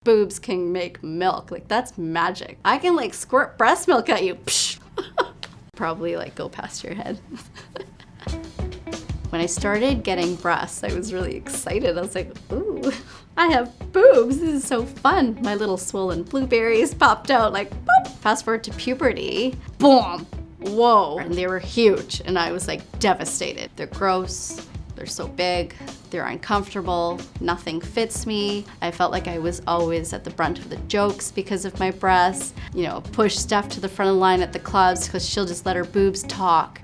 Boobs can make milk. Like, that's magic. I can like squirt breast milk at you. Psh. Probably like go past your head. When I started getting breasts, I was really excited. I was like, ooh, I have boobs. This is so fun. My little swollen blueberries popped out like, boop. Fast forward to puberty, boom, whoa. And they were huge. And I was like devastated. They're gross. They're so big. They're uncomfortable. Nothing fits me. I felt like I was always at the brunt of the jokes because of my breasts. You know, push Steph to the front of the line at the clubs because she'll just let her boobs talk.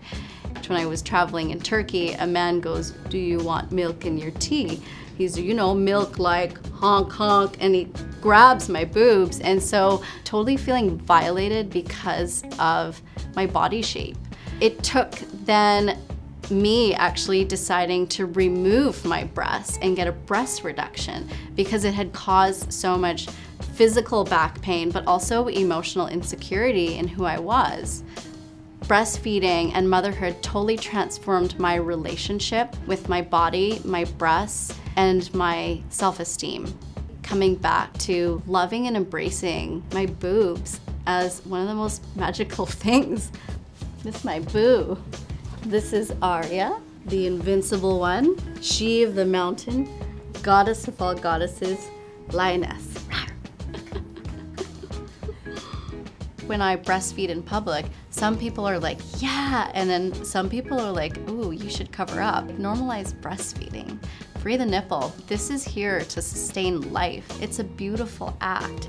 When I was traveling in Turkey, a man goes, "Do you want milk in your tea?" He's, you know, milk like honk honk, and he grabs my boobs. And so totally feeling violated because of my body shape. It took then me actually deciding to remove my breasts and get a breast reduction because it had caused so much physical back pain, but also emotional insecurity in who I was. Breastfeeding and motherhood totally transformed my relationship with my body, my breasts, and my self-esteem. Coming back to loving and embracing my boobs as one of the most magical things. This is my boo. This is Arya, the invincible one, she of the mountain, goddess of all goddesses, lioness. When I breastfeed in public, some people are like, yeah, and then some people are like, ooh, you should cover up. Normalize breastfeeding. Free the nipple. This is here to sustain life. It's a beautiful act.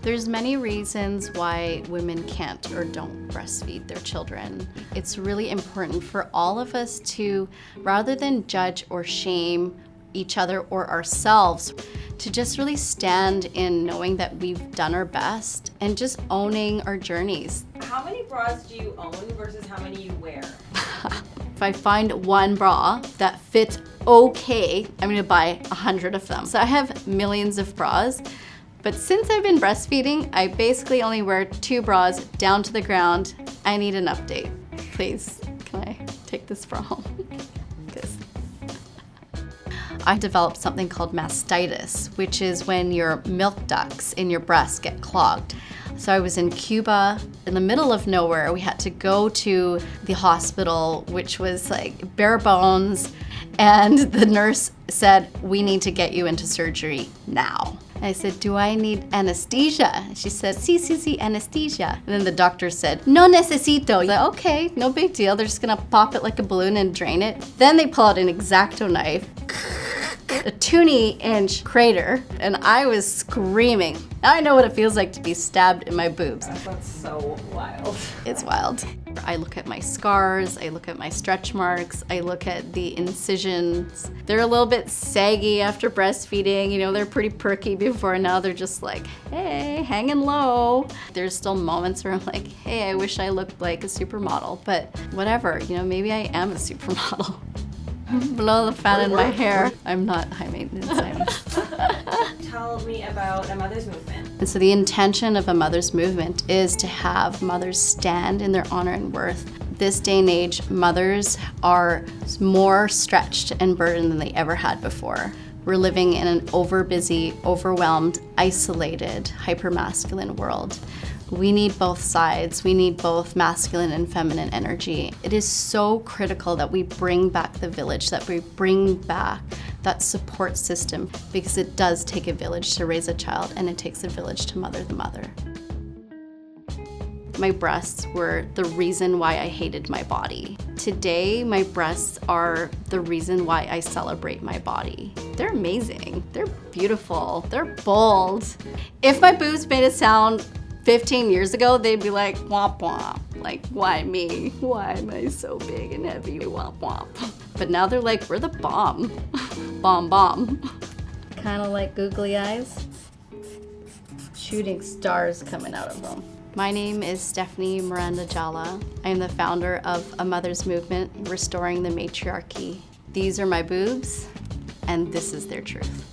There's many reasons why women can't or don't breastfeed their children. It's really important for all of us to, rather than judge or shame each other or ourselves, to just really stand in knowing that we've done our best and just owning our journeys. How many bras do you own versus how many you wear? If I find one bra that fits okay, I'm gonna buy 100 of them. So I have millions of bras, but since I've been breastfeeding, I basically only wear 2 bras down to the ground. I need an update. Please, can I take this bra home? Because I developed something called mastitis, which is when your milk ducts in your breast get clogged. So I was in Cuba, in the middle of nowhere. We had to go to the hospital, which was like bare bones. And the nurse said, "We need to get you into surgery now." I said, "Do I need anesthesia?" She said, sí, anesthesia. And then the doctor said, "No necesito." I said, okay, no big deal. They're just gonna pop it like a balloon and drain it. Then they pull out an X-Acto knife, a 20-inch crater, and I was screaming. Now I know what it feels like to be stabbed in my boobs. That's so wild. It's wild. I look at my scars, I look at my stretch marks, I look at the incisions. They're a little bit saggy after breastfeeding, you know, they're pretty perky before, now they're just like, hey, hanging low. There's still moments where I'm like, hey, I wish I looked like a supermodel, but whatever, you know, maybe I am a supermodel. Blow the fat in my hair. I'm not high maintenance. Tell me about a mother's movement. And so the intention of a mother's movement is to have mothers stand in their honor and worth. This day and age, mothers are more stretched and burdened than they ever had before. We're living in an overbusy, overwhelmed, isolated, hypermasculine world. We need both sides. We need both masculine and feminine energy. It is so critical that we bring back the village, that we bring back that support system, because it does take a village to raise a child, and it takes a village to mother the mother. My breasts were the reason why I hated my body. Today, my breasts are the reason why I celebrate my body. They're amazing. They're beautiful. They're bold. If my boobs made a sound 15 years ago, they'd be like, womp womp. Like, why me? Why am I so big and heavy? Womp womp. But now they're like, we're the bomb. Bomb bomb. Kind of like googly eyes. Shooting stars coming out of them. My name is Stephanie Miranda Jala. I am the founder of a mother's movement, restoring the matriarchy. These are my boobs, and this is their truth.